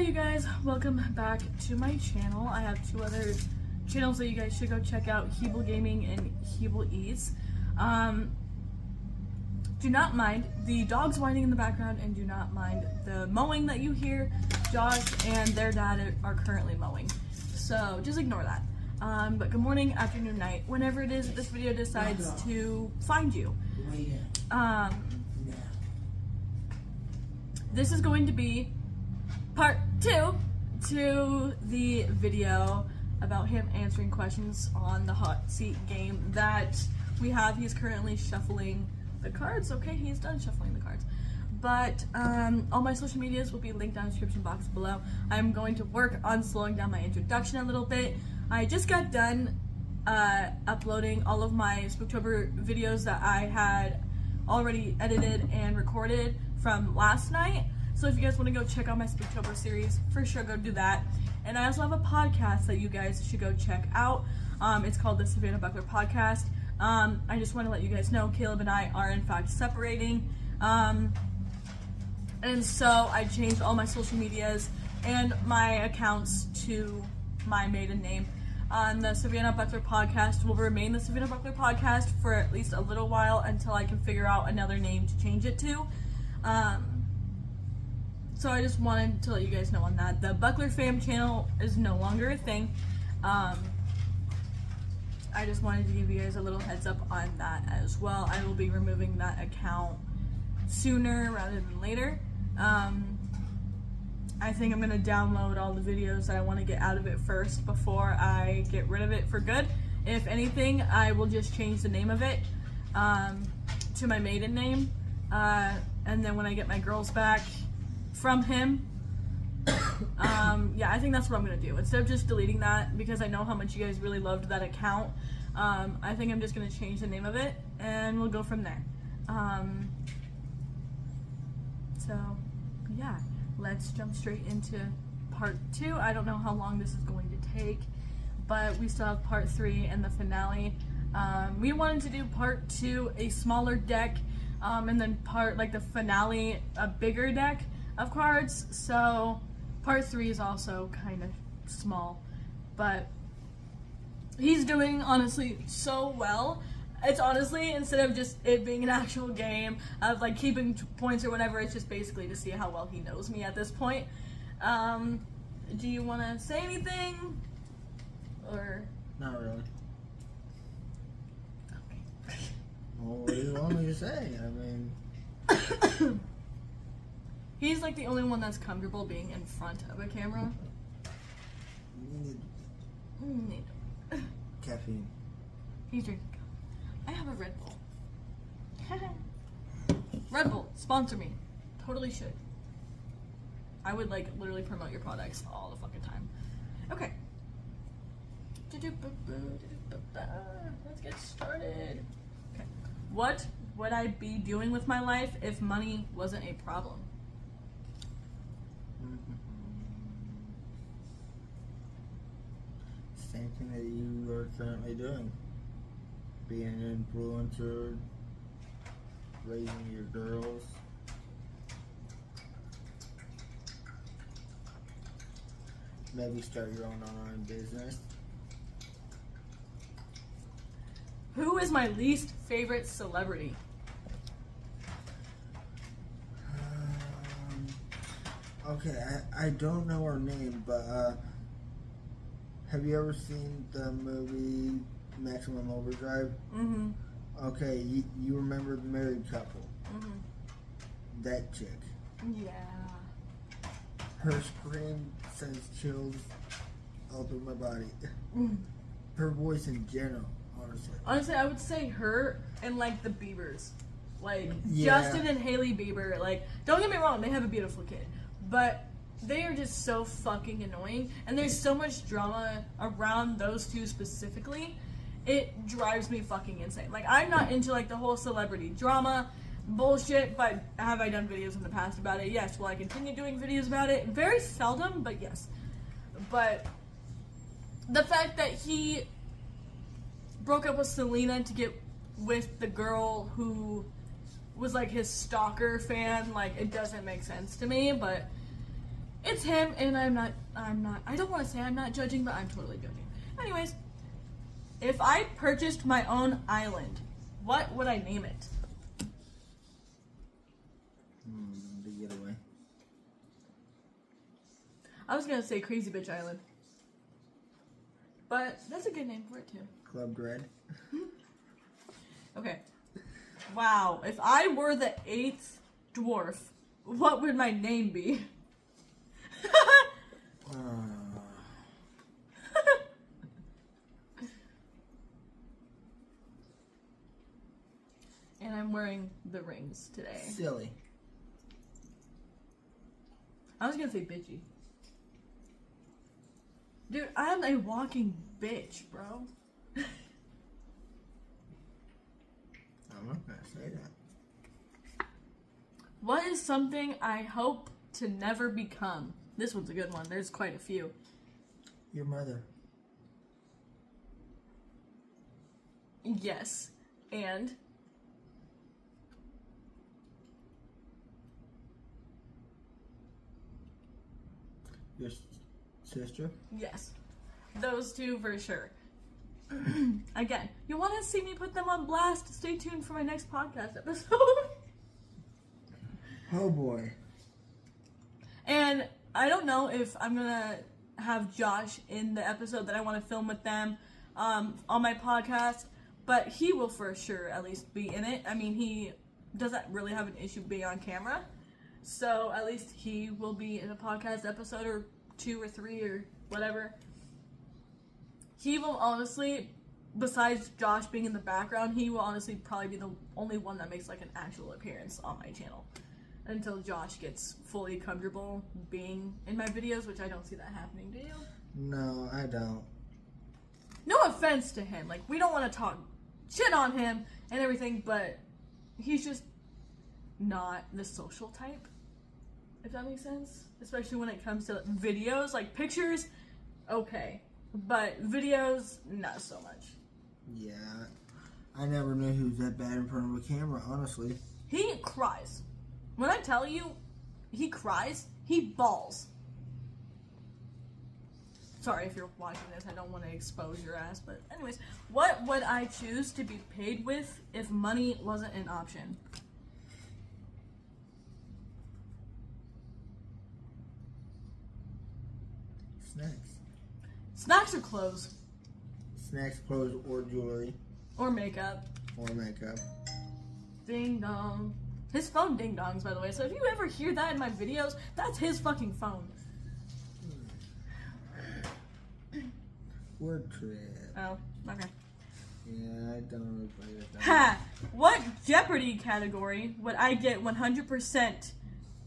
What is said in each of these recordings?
you guys, welcome back to my channel. I have two other channels that you guys should go check out, Hebel Gaming and Hebel Eats. Do not mind the dogs whining in the background, and do not mind the mowing that you hear. Josh and their dad are currently mowing, so just ignore that. But good morning, afternoon, night, whenever it is this video decides to find you. This is going to be part 2 to the video about him answering questions on the hot seat game that we have. He's currently shuffling the cards. Okay, he's done shuffling the cards. But all my social medias will be linked down in the description box below. I'm going to work on slowing down my introduction a little bit. I just got done uploading all of my Spooktober videos that I had already edited and recorded from last night. So if you guys want to go check out my Spooktober series, for sure go do that. And I also have a podcast that you guys should go check out. It's called the Savannah Buckler Podcast. I just want to let you guys know Caleb and I are in fact separating. And so I changed all my social medias and my accounts to my maiden name. The Savannah Buckler Podcast will remain the Savannah Buckler Podcast for at least a little while until I can figure out another name to change it to. So I just wanted to let you guys know on that. The Buckler Fam channel is no longer a thing. I just wanted to give you guys a little heads up on that as well. I will be removing that account sooner rather than later. I think I'm going to download all the videos that I want to get out of it first before I get rid of it for good. If anything, I will just change the name of it to my maiden name. And then when I get my girls back from him, yeah, I think that's what I'm going to do. Instead of just deleting that, because I know how much you guys really loved that account, I think I'm just going to change the name of it, and we'll go from there. So, yeah, let's jump straight into part 2. I don't know how long this is going to take, but we still have part 3 and the finale. We wanted to do part 2 a smaller deck, and then the finale, a bigger deck of cards. So part 3 is also kind of small, but he's doing honestly so well. It's honestly, instead of just it being an actual game of like keeping points or whatever, it's just basically to see how well he knows me at this point. Do you want to say anything, or not really? Okay. Well, what do you want me to say? I mean, he's like the only one that's comfortable being in front of a camera. you need caffeine. He's drinking. I have a Red Bull. Red Bull, sponsor me. Totally should. I would like literally promote your products all the fucking time. Okay. Let's get started. Okay. What would I be doing with my life if money wasn't a problem? Same thing that you are currently doing. Being an influencer, raising your girls. Maybe start your own online business. Who is my least favorite celebrity? Okay, I don't know her name, but have you ever seen the movie Maximum Overdrive? Mm-hmm. Okay, you remember the married couple? Mm-hmm. That chick. Yeah. Her scream sends chills all through my body. Her voice in general, honestly. Honestly, I would say her and like the Biebers. Like Yeah. Justin and Hailey Bieber. Like, don't get me wrong, they have a beautiful kid. But they are just so fucking annoying. And there's so much drama around those two specifically. It drives me fucking insane. Like, I'm not into like the whole celebrity drama bullshit, but have I done videos in the past about it? Yes. Will I continue doing videos about it? Very seldom, but yes. But the fact that he broke up with Selena to get with the girl who was like his stalker fan, like, it doesn't make sense to me. But It's him, and I don't want to say I'm not judging, but I'm totally judging. Anyways, if I purchased my own island, what would I name it? The Getaway. I was gonna say Crazy Bitch Island. But that's a good name for it too. Club Dread. Okay. Wow, if I were the 8th dwarf, what would my name be? And I'm wearing the rings today. Silly. I was gonna say bitchy. Dude, I'm a walking bitch, bro. I'm not gonna say that. What is something I hope to never become? This one's a good one. There's quite a few. Your mother. Yes. And Your sister. yes. Those two for sure. Again, you want to see me put them on blast? Stay tuned for my next podcast episode. Oh boy. And I don't know if I'm gonna have Josh in the episode that I want to film with them on my podcast, but he will for sure at least be in it. I mean, he doesn't really have an issue being on camera, so at least he will be in a podcast episode or 2 or 3 or whatever. He will honestly, besides Josh being in the background, he will honestly probably be the only one that makes like an actual appearance on my channel. Until Josh gets fully comfortable being in my videos, which I don't see that happening, do you? No, I don't. No offense to him, like, we don't want to talk shit on him and everything, but he's just not the social type, if that makes sense. Especially when it comes to videos, like pictures, okay, but videos, not so much. Yeah, I never knew he was that bad in front of a camera, honestly. He cries. When I tell you he cries, he bawls. Sorry if you're watching this, I don't want to expose your ass, but anyways, what would I choose to be paid with if money wasn't an option? Snacks. Snacks or clothes? Snacks, clothes, or jewelry, Or makeup? or makeup. Ding dong. His phone ding dongs, by the way, so if you ever hear that in my videos, that's his fucking phone. Word trip. Oh, okay. Yeah, I don't really play with that. Ha! What Jeopardy category would I get 100%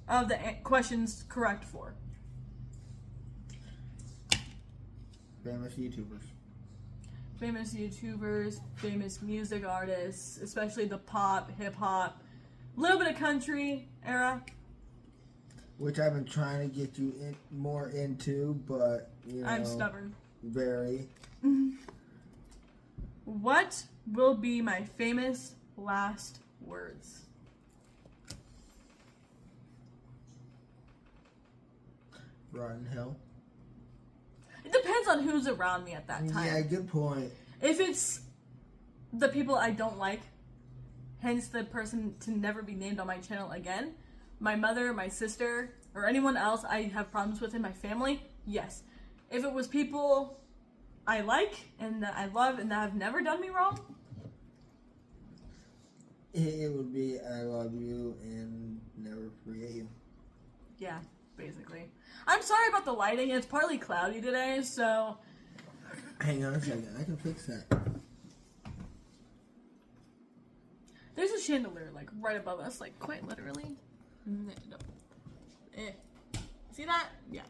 of the questions correct for? Famous YouTubers. Famous YouTubers, famous music artists, especially the pop, hip-hop, a little bit of country era. Which I've been trying to get you more into, but, you know. I'm stubborn. Very. What will be my famous last words? Rotten Hill. It depends on who's around me at that time. Yeah, good point. If it's the people I don't like, hence the person to never be named on my channel again, my mother, my sister, or anyone else I have problems with in my family, yes. If it was people I like and that I love and that have never done me wrong, It would be I love you and never forget you. yeah, basically. I'm sorry about the lighting. It's partly cloudy today, so Hang on a second, I can fix that. there's a chandelier like right above us, like quite literally. See that? Yeah.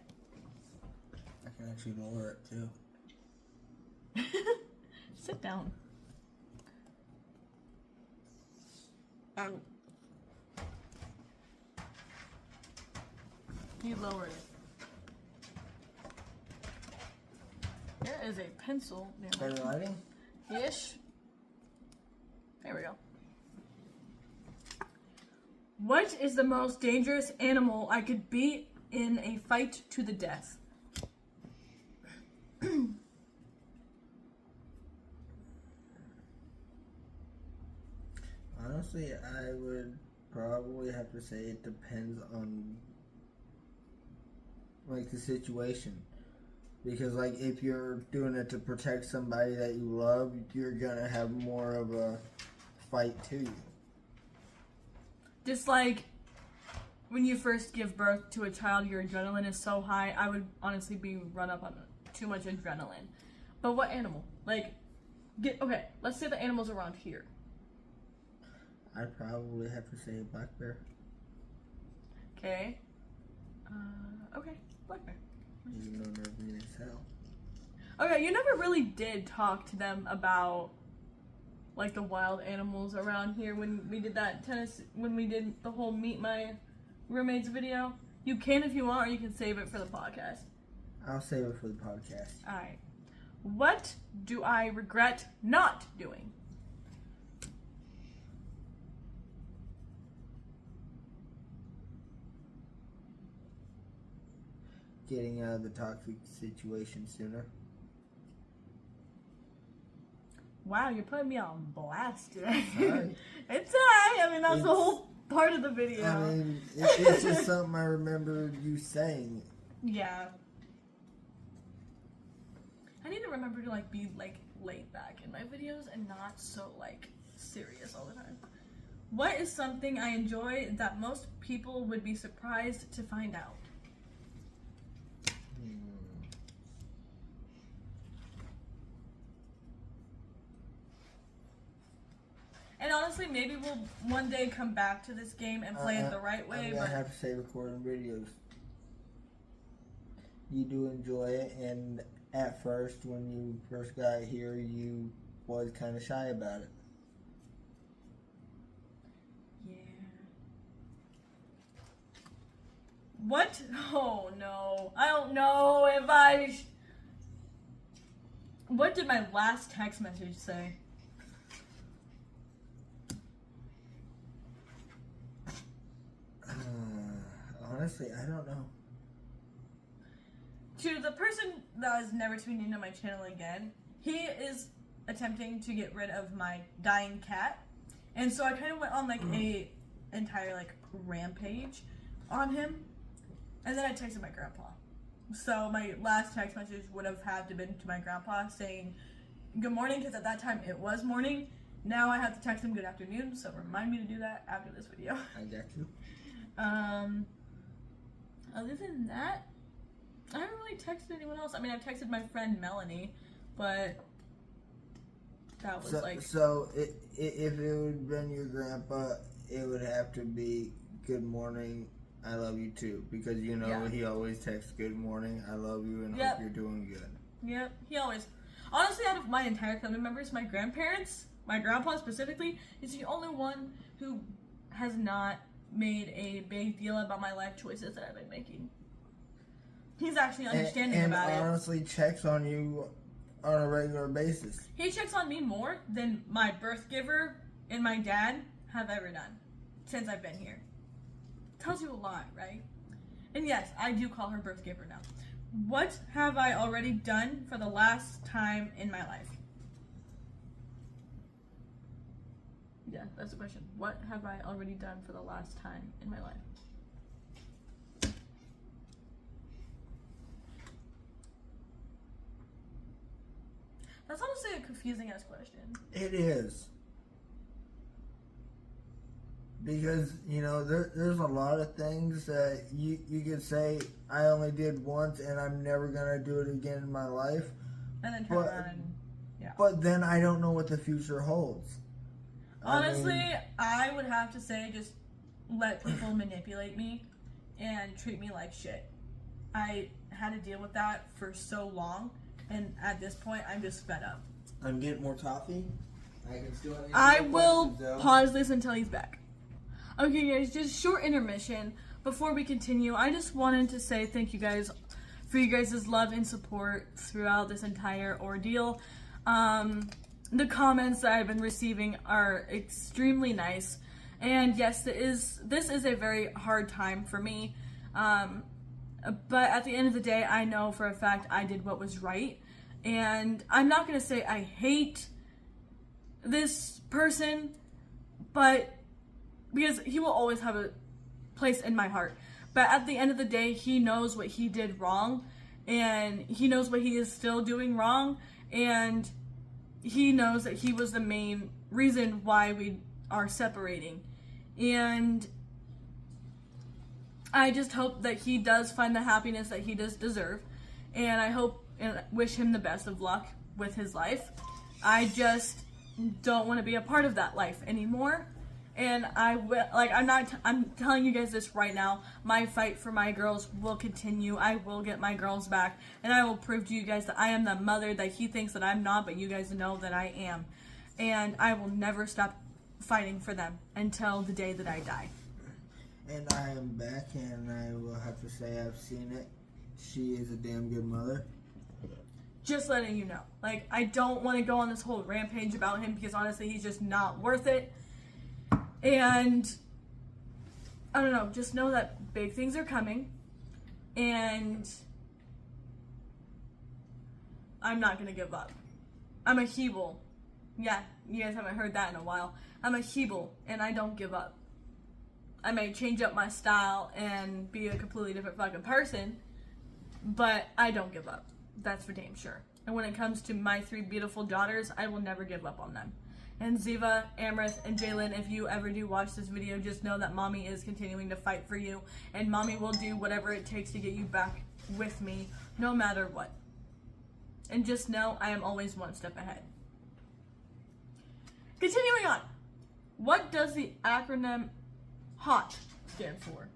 I can actually lower it too. Sit down. You lowered it. There is a pencil near Better lighting? ish. There we go. What is the most dangerous animal I could beat in a fight to the death? Honestly, I would probably have to say it depends on like the situation. Because like if you're doing it to protect somebody that you love, you're gonna have more of a fight to you. Just like when you first give birth to a child, your adrenaline is so high. I would honestly be run up on too much adrenaline. But what animal? Like, okay, let's say the animal's around here. I'd probably have to say a black bear. Okay. Okay, black bear. Even though they're mean as hell. Okay, you never really did talk to them about like the wild animals around here when we did when we did the whole Meet My Roommates video. You can if you want, or you can save it for the podcast. I'll save it for the podcast. Alright. What do I regret not doing? Getting out of the toxic situation sooner. Wow, you're putting me on blast today. Sorry. It's alright. I mean, that's the whole part of the video. I mean, it's just something I remember you saying. Yeah. I need to remember to like be like laid back in my videos and not so like serious all the time. What is something I enjoy that most people would be surprised to find out? And honestly, maybe we'll one day come back to this game and play it the right way. I'm gonna have to say recording videos. You do enjoy it, and at first, when you first got here, you was kind of shy about it. Yeah. What? Oh no. I don't know if I... What did my last text message say? Honestly, I don't know. To the person that is never tuning into my channel again, he is attempting to get rid of my dying cat. And so I kind of went on like a entire like rampage on him. And then I texted my grandpa. So my last text message would have had to been to my grandpa saying good morning, because at that time it was morning. Now I have to text him good afternoon, so remind me to do that after this video. I got you. Other than that, I haven't really texted anyone else. I mean, I've texted my friend Melanie, but that was So if it would have been your grandpa, it would have to be good morning, I love you too. Because he always texts good morning, I love you, and hope you're doing good. Yep, he always. Honestly, out of my entire family members, my grandparents, my grandpa specifically, is the only one who has not made a big deal about my life choices that I've been making. He's actually understanding about it. And honestly checks on you on a regular basis. He checks on me more than my birth giver and my dad have ever done since I've been here. Tells you a lot, right? And yes, I do call her birth giver now. What have I already done for the last time in my life? Yeah, that's the question. What have I already done for the last time in my life? That's honestly a confusing ass question. It is. Because, there's a lot of things that you could say, I only did once and I'm never going to do it again in my life. And then turn around and, yeah. But then I don't know what the future holds. Honestly, I would have to say just let people manipulate me and treat me like shit. I had to deal with that for so long, and at this point, I'm just fed up. I'm getting more coffee. I will pause this until he's back. Okay, guys, just short intermission. Before we continue, I just wanted to say thank you guys for you guys' love and support throughout this entire ordeal. The comments that I've been receiving are extremely nice, and yes, this is a very hard time for me. But at the end of the day, I know for a fact I did what was right. And I'm not going to say I hate this person, but because he will always have a place in my heart. But at the end of the day, he knows what he did wrong, and he knows what he is still doing wrong, and he knows that he was the main reason why we are separating. And I just hope that he does find the happiness that he does deserve, and I hope and wish him the best of luck with his life. I just don't want to be a part of that life anymore. And I'm telling you guys this right now. My fight for my girls will continue. I will get my girls back. And I will prove to you guys that I am the mother that he thinks that I'm not, but you guys know that I am. And I will never stop fighting for them until the day that I die. And I am back, and I will have to say I've seen it. She is a damn good mother. Just letting you know. Like, I don't want to go on this whole rampage about him because honestly, he's just not worth it. And I don't know, just know that big things are coming, and I'm not gonna give up. I'm a Hebel. Yeah, you guys haven't heard that in a while. I'm a Hebel, and I don't give up. I may change up my style and be a completely different fucking person, but I don't give up. That's for damn sure. And when it comes to my 3 beautiful daughters, I will never give up on them. And Ziva, Amrith, and Jalen, if you ever do watch this video, just know that mommy is continuing to fight for you, and mommy will do whatever it takes to get you back with me, no matter what. And just know I am always one step ahead. Continuing on. What does the acronym HOT stand for?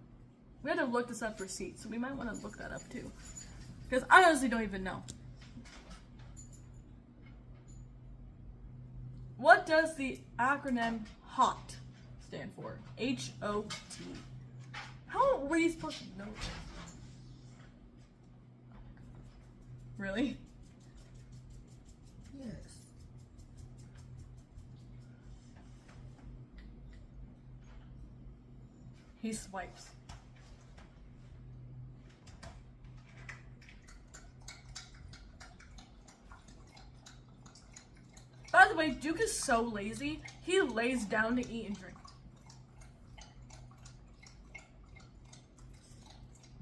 We had to look this up receipts, so we might want to look that up too. Because I honestly don't even know. What does the acronym HOT stand for? H-O-T. How were you supposed to know this? Really? Yes. He swipes. By the way, Duke is so lazy, he lays down to eat and drink.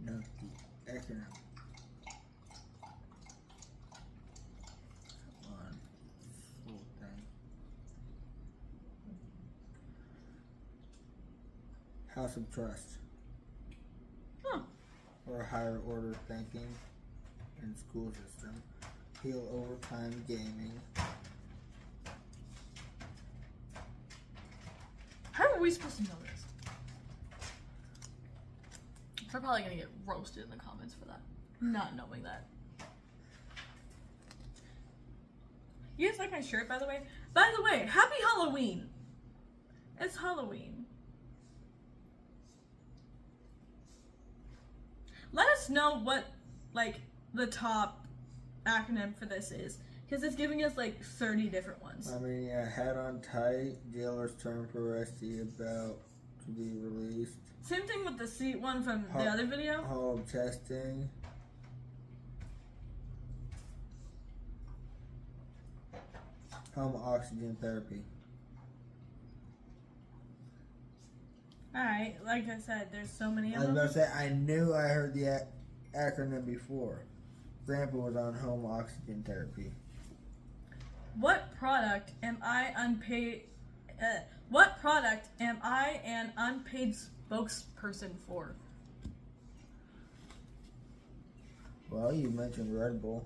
No, the acronym. Come on. Full thing. House of Trust. Huh. Or higher order thinking and school system. Heal overtime gaming. How are we supposed to know this? We're probably gonna get roasted in the comments for that. Not knowing that. You guys like my shirt, by the way? By the way, happy Halloween! It's Halloween. Let us know what, like, the top acronym for this is. Because it's giving us, like, 30 different ones. I mean, yeah, hat on tight, jailer's term for arrestee about to be released. Same thing with the seat one from the other video. Hall of testing. Home oxygen therapy. Alright, like I said, there's so many I of was them. about to say, I knew I heard the acronym before. Grandpa was on home oxygen therapy. What product am I unpaid? What product am I an unpaid spokesperson for? Well, you mentioned Red Bull.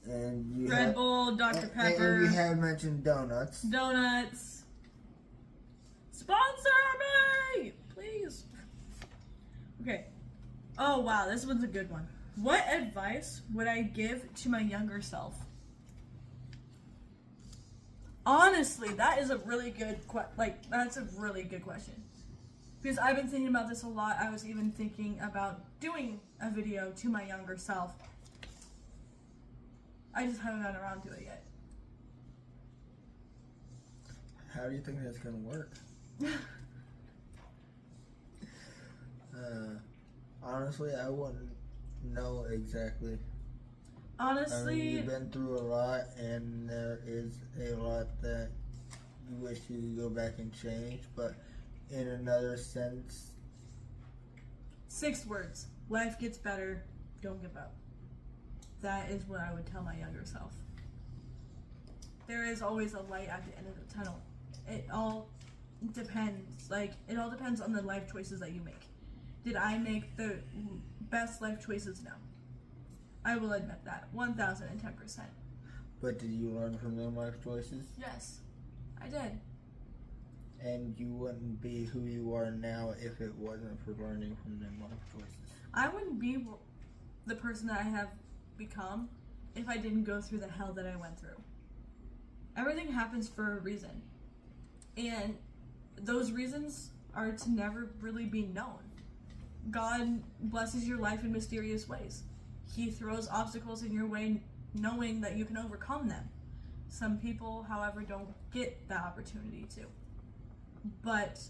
And you Red Bull, Dr. Pepper. And you have mentioned donuts. Donuts. Sponsor me! Please. Okay. Oh, wow. This one's a good one. What advice would I give to my younger self? Honestly, that is a really good that's a really good question. Because I've been thinking about this a lot. I was even thinking about doing a video to my younger self. I just haven't gotten around to it yet. How do you think that's going to work? Honestly, I wouldn't know exactly. Honestly, I mean, you've been through a lot, and there is a lot that you wish you could go back and change, but in another sense... 6 words. Life gets better. Don't give up. That is what I would tell my younger self. There is always a light at the end of the tunnel. It all depends. It all depends on the life choices that you make. Did I make the best life choices? No. I will admit that. 1010%. But did you learn from them life choices? Yes, I did. And you wouldn't be who you are now if it wasn't for learning from them life choices. I wouldn't be the person that I have become if I didn't go through the hell that I went through. Everything happens for a reason. And those reasons are to never really be known. God blesses your life in mysterious ways. He throws obstacles in your way knowing that you can overcome them. Some people, however, don't get that opportunity to. But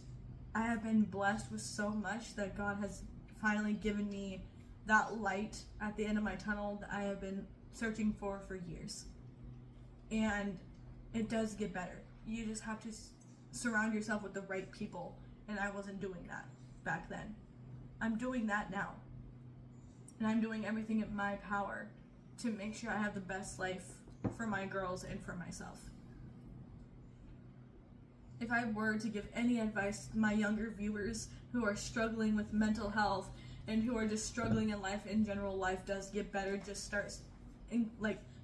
I have been blessed with so much that God has finally given me that light at the end of my tunnel that I have been searching for years. And it does get better. You just have to surround yourself with the right people. And I wasn't doing that back then. I'm doing that now. And I'm doing everything in my power to make sure I have the best life for my girls and for myself. If I were to give any advice to my younger viewers who are struggling with mental health and who are just struggling in life in general, life does get better. Just start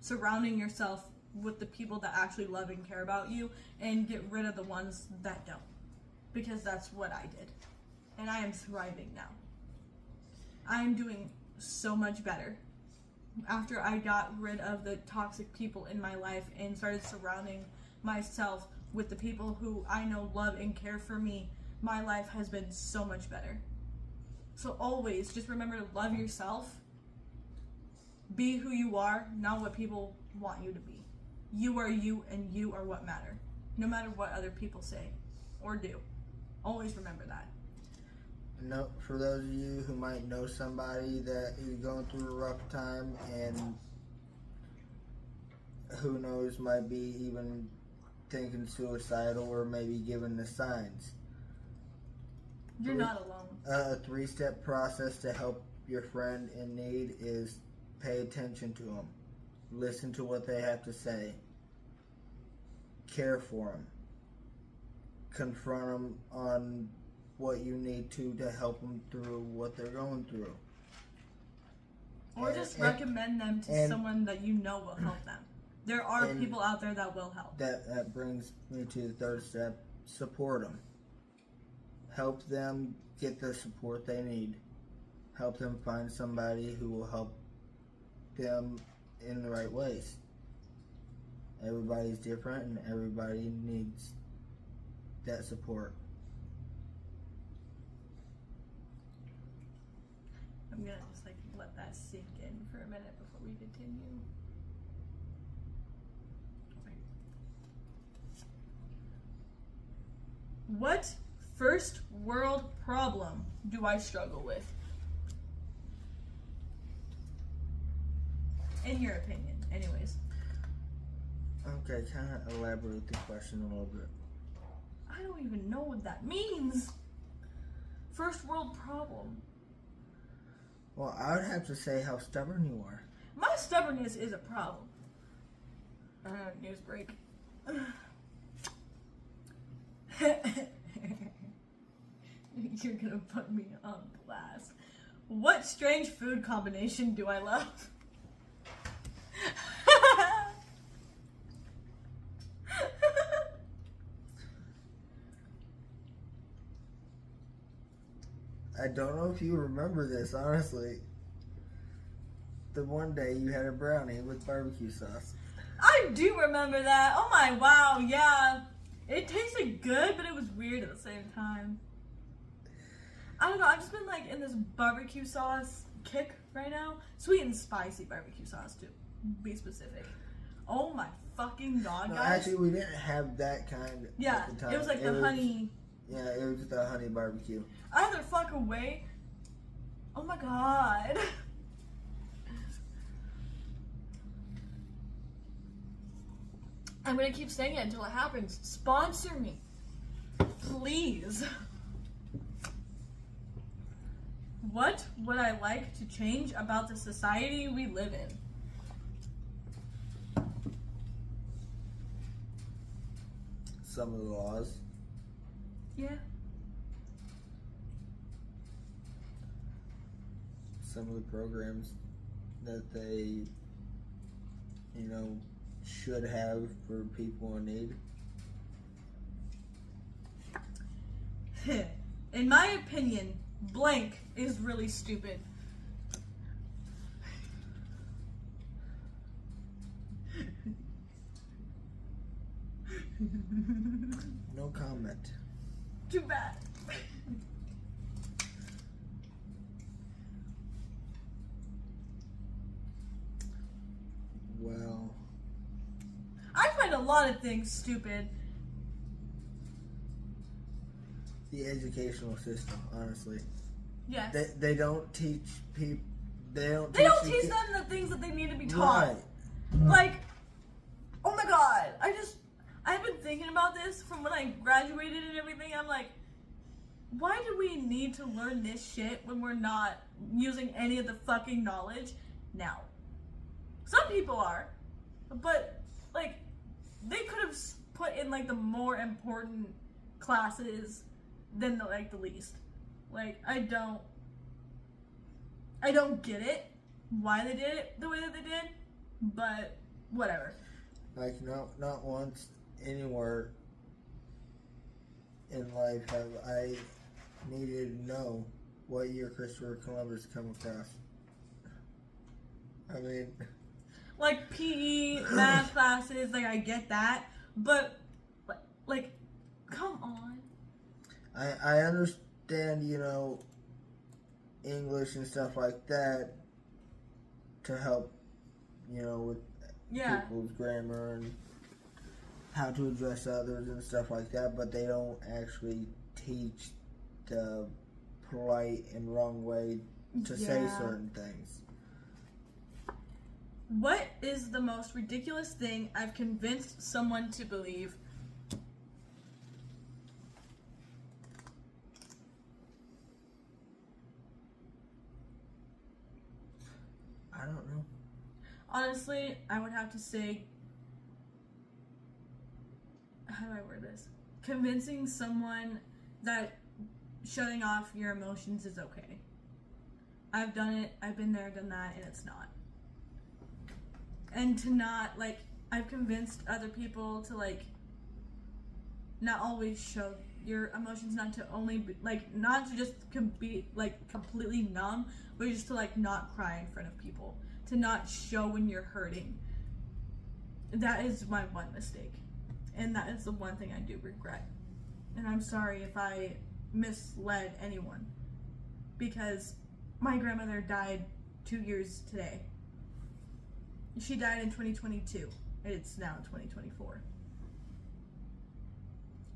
surrounding yourself with the people that actually love and care about you and get rid of the ones that don't. Because that's what I did. And I am thriving now. I am doing so much better after I got rid of the toxic people in my life and started surrounding myself with the people who I know love and care for me. My life has been so much better. So always just remember to love yourself. Be who you are, not what people want you to be. You are you, and you are what matter. No matter what other people say or do. Always remember that. No, for those of you who might know somebody that is going through a rough time and who knows, might be even thinking suicidal or maybe given the signs. You're not alone. A 3-step process to help your friend in need is pay attention to them. Listen to what they have to say. Care for them. Confront them on what you need to help them through what they're going through. Or just recommend them to someone that you know will help them. There are people out there that will help. That brings me to the 3rd step. Support them. Help them get the support they need. Help them find somebody who will help them in the right ways. Everybody's different and everybody needs that support. I'm gonna just let that sink in for a minute before we continue. What first world problem do I struggle with? In your opinion, anyways. Okay, kind of elaborate the question a little bit. I don't even know what that means. First world problem. Well, I would have to say how stubborn you are. My stubbornness is a problem. News break. You're gonna put me on blast. What strange food combination do I love? I don't know if you remember this, honestly. The one day you had a brownie with barbecue sauce. I do remember that. Oh my, wow, yeah. It tasted good, but it was weird at the same time. I don't know, I've just been in this barbecue sauce kick right now. Sweet and spicy barbecue sauce, to be specific. Oh my fucking god, no, guys. Actually, we didn't have that kind at the time. It was the honey. Yeah, it was just a honey barbecue. Either fuck away. Oh my god. I'm gonna keep saying it until it happens. Sponsor me. Please. What would I like to change about the society we live in? Some of the laws. Yeah. Some of the programs that they, should have for people in need. In my opinion, blank is really stupid. No comment. Too bad. Well, I find a lot of things stupid. the educational system, honestly. Yes. They don't teach people. They don't teach them the things that they need to be taught. Right. Like, oh my god, I've been thinking about this from when I graduated and everything. I'm like, why do we need to learn this shit when we're not using any of the fucking knowledge now? Some people are, but like, they could have put in like the more important classes than the least. Like, I don't get it, why they did it the way that they did, but whatever. Like, not once anywhere in life have I needed to know what year Christopher Columbus come across. I mean, like PE, math classes, like I get that, but like, come on. I understand, English and stuff like that to help, with people's grammar and how to address others and stuff like that, but they don't actually teach the polite and wrong way to say certain things. What is the most ridiculous thing I've convinced someone to believe? I don't know. Honestly, I would have to say, how do I word this? Convincing someone that shutting off your emotions is okay. I've done it, I've been there, done that, and it's not. And to not, I've convinced other people to, not always show your emotions, not to only be, not to just be, completely numb, but just to, not cry in front of people. To not show when you're hurting. That is my one mistake. And that is the one thing I do regret. And I'm sorry if I misled anyone. Because my grandmother died 2 years today. She died in 2022. It's now 2024.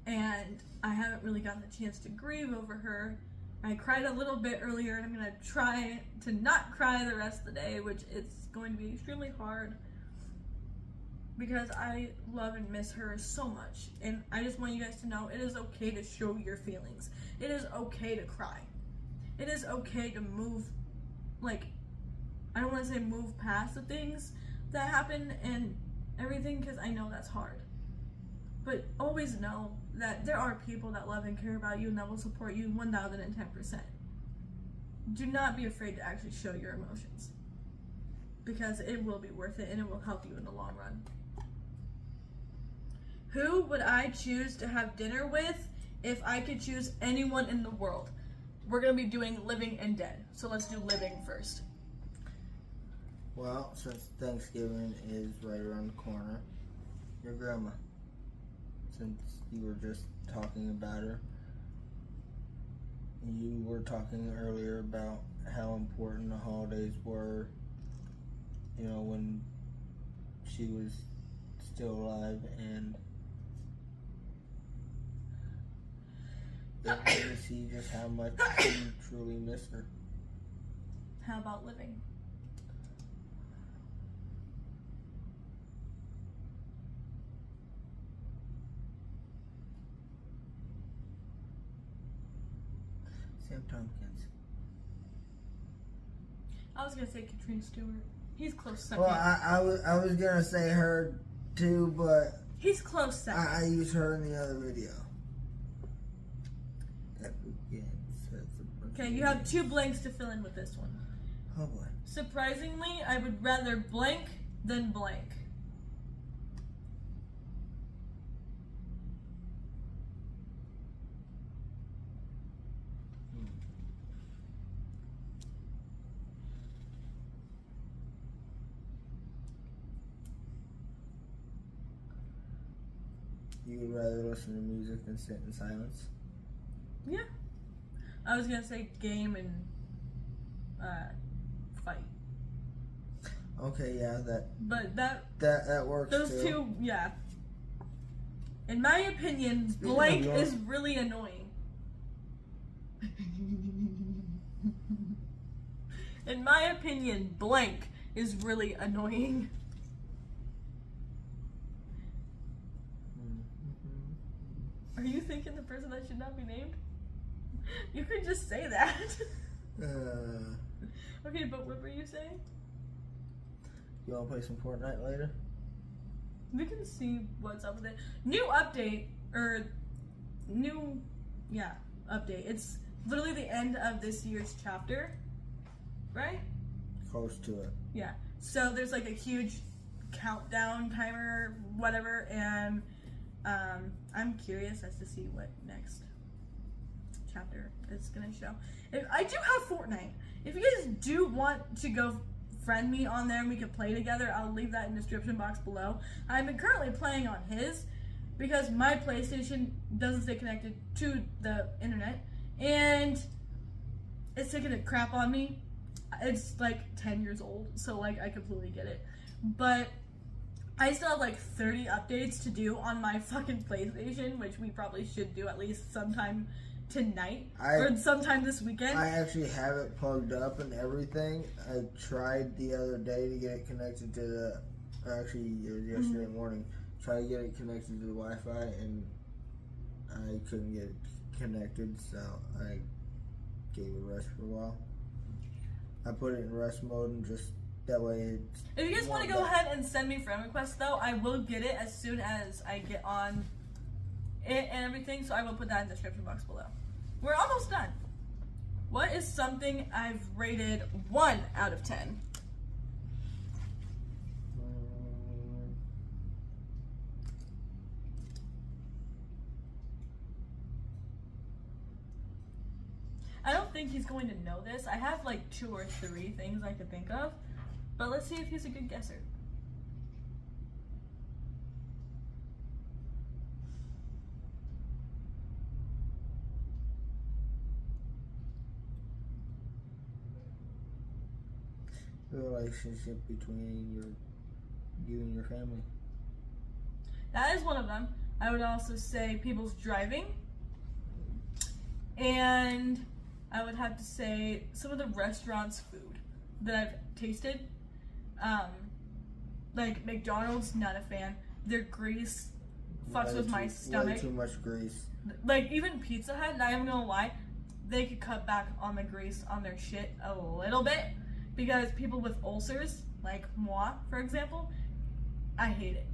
And I haven't really gotten the chance to grieve over her. I cried a little bit earlier, and I'm going to try to not cry the rest of the day, which is going to be extremely hard. Because I love and miss her so much. And I just want you guys to know it is okay to show your feelings. It is okay to cry. It is okay to move, I don't want to say move past the things that happen and everything, because I know that's hard. But always know that there are people that love and care about you and that will support you 1010%. Do not be afraid to actually show your emotions. Because it will be worth it and it will help you in the long run. Who would I choose to have dinner with if I could choose anyone in the world? We're going to be doing living and dead. So let's do living first. Well, since Thanksgiving is right around the corner, your grandma. Since you were just talking about her, you were talking earlier about how important the holidays were, when she was still alive, and it made me see just how much you truly miss her. How about living? Sam Tompkins. I was gonna say Katrina Stewart. He's close second. Well, I was gonna say her too, but he's close second. I used her in the other video. Okay, you have 2 blanks to fill in with this one. Oh boy. Surprisingly, I would rather blank than blank. You would rather listen to music than sit in silence? Yeah. I was gonna say game and fight. Okay, yeah, But that works. Those too. 2, yeah. In my opinion, blank is really annoying. In my opinion, blank is really annoying. Are you thinking the person that should not be named? You could just say that. Okay, but what were you saying? You want to play some Fortnite later? We can see what's up with it. New update, update. It's literally the end of this year's chapter, right? Close to it. Yeah. So there's like a huge countdown timer, whatever, and I'm curious as to see what next chapter is gonna show. I do have Fortnite. If you guys do want to go friend me on there and we can play together, I'll leave that in the description box below. I'm currently playing on his because my PlayStation doesn't stay connected to the internet and it's taking a crap on me. It's like 10 years old, so like I completely get it. But I still have like 30 updates to do on my fucking PlayStation, which we probably should do at least sometime tonight or sometime this weekend. I actually have it plugged up and everything. I tried the other day to get it connected to the, actually it was yesterday morning, tried to get it connected to the Wi-Fi and I couldn't get it connected, so I gave it a rest for a while. I put it in rest mode and just that way it's... If you guys want to go ahead and send me friend requests though, I will get it as soon as I get on it and everything, so I will put that in the description box below. We're almost done. What is something I've rated 1 out of 10? I don't think he's going to know this. I have like 2 or 3 things I could think of, but let's see if he's a good guesser. The relationship between you and your family. That is one of them. I would also say people's driving. And I would have to say some of the restaurants' food that I've tasted. Like McDonald's, not a fan. Their grease fucks with my stomach. Way too much grease. Like even Pizza Hut, not even gonna lie, they could cut back on the grease on their shit a little bit. Because people with ulcers, like moi, for example, I hate it.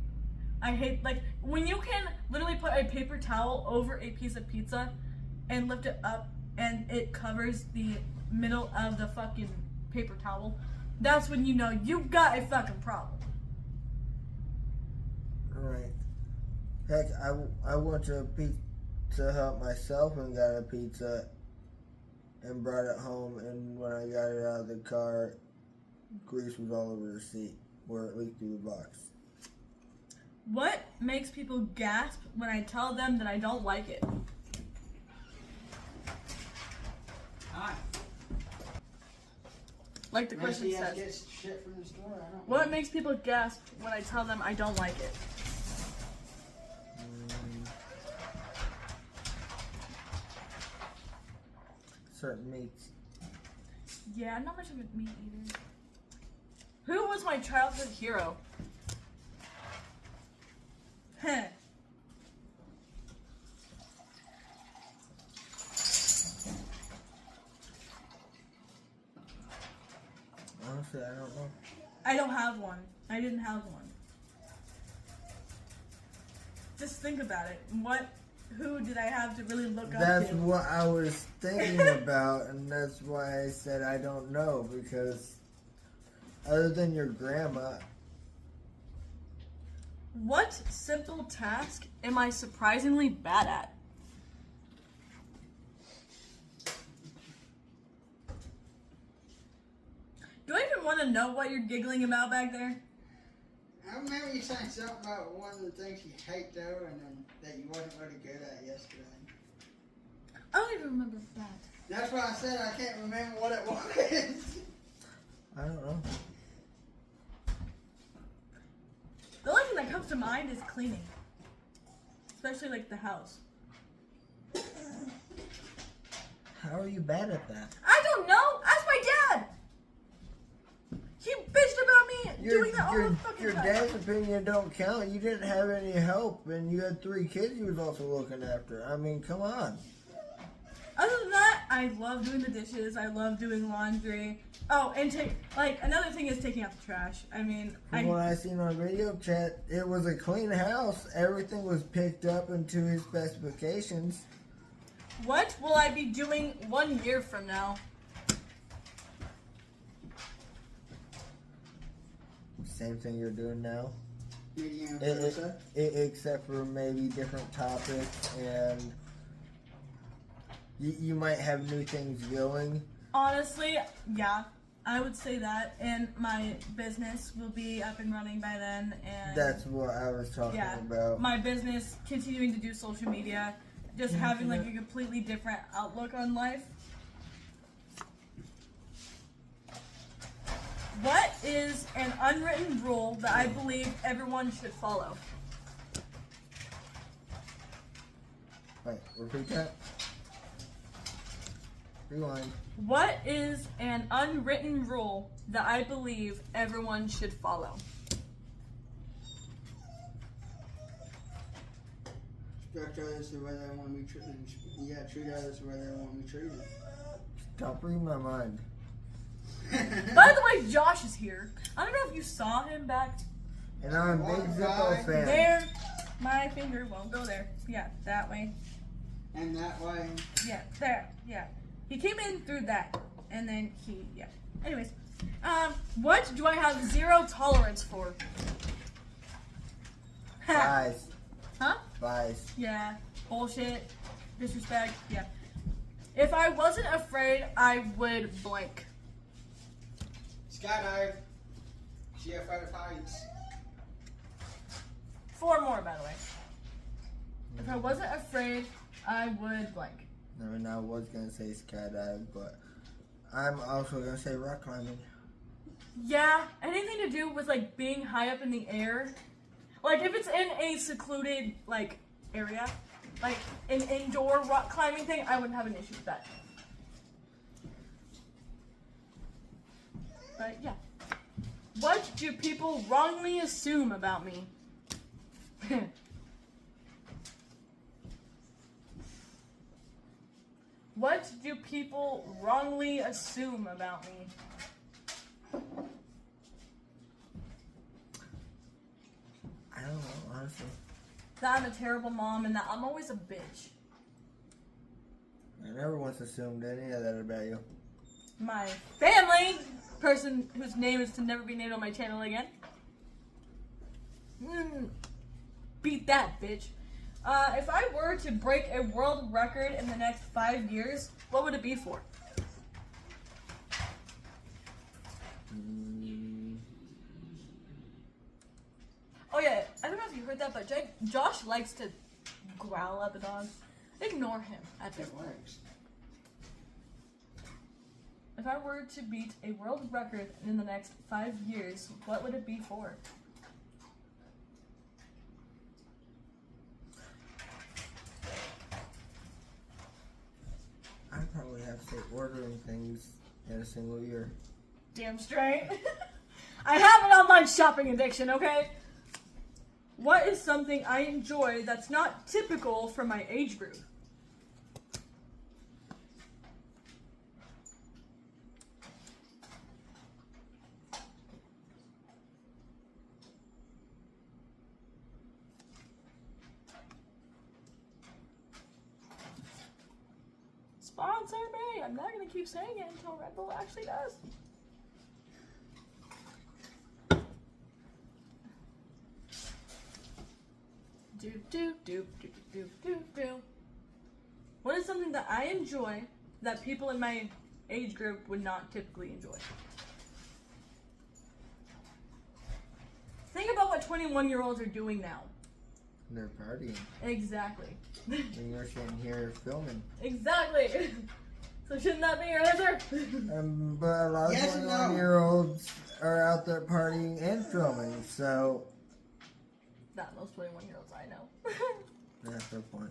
I hate, like, when you can literally put a paper towel over a piece of pizza and lift it up and it covers the middle of the fucking paper towel, that's when you know you've got a fucking problem. Right. Heck, I went to Pizza Hut myself and got a pizza and brought it home, and when I got it out of the car, grease was all over the seat where it leaked through the box. What makes people gasp when I tell them that I don't like it? Hi. Like the question says. Get shit from the store? I don't What makes people gasp when I tell them I don't like it? Certain meats. Yeah, I'm not much of a meat eater. Who was my childhood hero? Heh. Honestly, I don't know. I don't have one. I didn't have one. Just think about it. Who did I have to really look up to? That's what I was thinking about, and that's why I said I don't know, because other than your grandma, What simple task am I surprisingly bad at? Do I even want to know what you're giggling about back there? I remember you saying something about one of the things you hate though, and then that you wasn't really good at yesterday. I don't even remember that. That's why I said I can't remember what it was. I don't know. The only thing that comes to mind is cleaning. Especially like the house. How are you bad at that? I don't know! Ask my dad! He bitched about me doing that all the fucking your time. dad's opinion don't count. You didn't have any help, and you had 3 kids you was also looking after. I mean, come on. Other than that, I love doing the dishes. I love doing laundry. Oh, and another thing is taking out the trash. I mean, From what I seen on video chat, it was a clean house. Everything was picked up into his specifications. What will I be doing 1 year from now? Same thing you're doing now. Medium Except for maybe different topics, and you might have new things going. Honestly, yeah, I would say that. And my business will be up and running by then. And That's what I was talking about. my business, continuing to do social media, just having like a completely different outlook on life. What is an unwritten rule that I believe everyone should follow? Wait, repeat that. Rewind. What is an unwritten rule that I believe everyone should follow? Respect others the way they want to be treated. Yeah, treat others the way they want to be treated. Stop reading my mind. By the way, Josh is here. I don't know if you saw him back And I'm a big Zippo fan. there. My finger won't go there. Yeah, that way. And that way. Yeah, there. Yeah. He came in through that. And then yeah. Anyways. What do I have 0 tolerance for? Lies. Huh? Lies. Yeah. Bullshit. Disrespect. Yeah. If I wasn't afraid, I would blank. Skydive. She afraid of heights. 4 more, by the way. If I wasn't afraid, I would blank. I mean, I was going to say skydive, but I'm also going to say rock climbing. Yeah, anything to do with like being high up in the air. Like if it's in a secluded like area, like an indoor rock climbing thing, I wouldn't have an issue with that. But yeah. What do people wrongly assume about me? What do people wrongly assume about me? I don't know, honestly. That I'm a terrible mom and that I'm always a bitch. I never once assumed any of that about you. My family, person whose name is to never be named on my channel again. Beat that, bitch. If I were to break a world record in the next 5 years, what would it be for? Oh yeah, I don't know if you heard that, but Josh likes to growl at the dogs. Ignore him at this point. If I were to beat a world record in the next 5 years, what would it be for? I'd probably have to say ordering things in a single year. Damn straight. I have an online shopping addiction, okay? What is something I enjoy that's not typical for my age group? Sponsor me! I'm not gonna keep saying it until Red Bull actually does. Do do do do do do do. What is something that I enjoy that people in my age group would not typically enjoy? Think about what 21-year-olds are doing now. They're partying. Exactly. And you're sitting here filming. Exactly. So shouldn't that be your answer? But a lot of Yes and no. 21-year-olds are out there partying and filming, so Not most 21-year-olds I know. that's the point.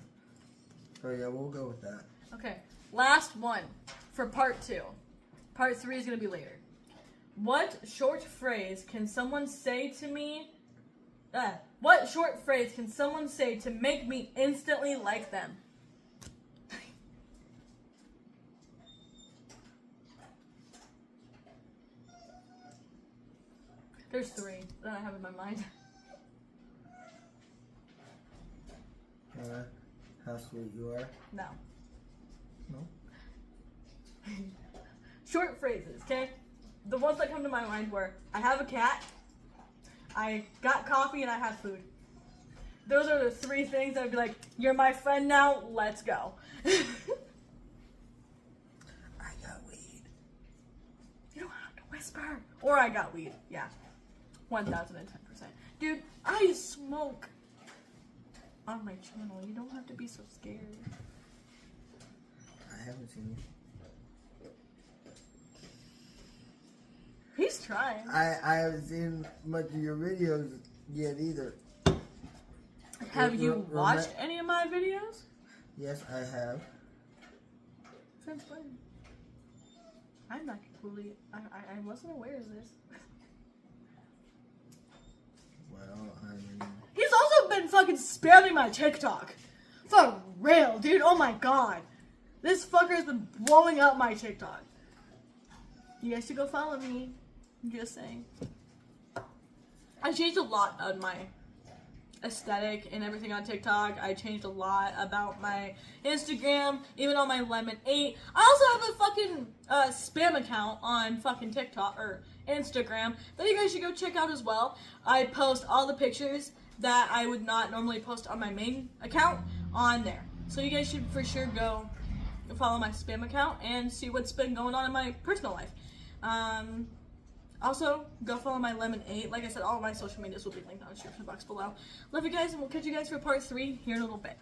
So yeah, we'll go with that. Okay, last one for part 2. Part 3 is going to be later. What short phrase can someone say to me? What short phrase can someone say to make me instantly like them? There's 3 that I have in my mind. How sweet you are. No. No? Short phrases, okay? The ones that come to my mind were, I have a cat, I got coffee, and I have food. Those are the 3 things that would be like, you're my friend now, let's go. I got weed. You don't have to whisper. Or I got weed, yeah. 1010%. Dude, I smoke on my channel. You don't have to be so scared. I haven't seen you. He's trying. I haven't seen much of your videos yet either. Have you watched any of my videos? Yes, I have. Since when? I'm not completely. I wasn't aware of this. Well, I mean, He's also been fucking spamming my TikTok. For real, dude. Oh my god. This fucker has been blowing up my TikTok. You guys should go follow me. I'm just saying. I changed a lot on my aesthetic and everything on TikTok. I changed a lot about my Instagram, even on my Lemon 8. I also have a fucking spam account on fucking TikTok or Instagram that you guys should go check out as well. I post all the pictures that I would not normally post on my main account on there. So you guys should for sure go follow my spam account and see what's been going on in my personal life. Also, go follow my Lemon 8. Like I said, all of my social medias will be linked down in the description box below. Love you guys, and we'll catch you guys for part 3 here in a little bit.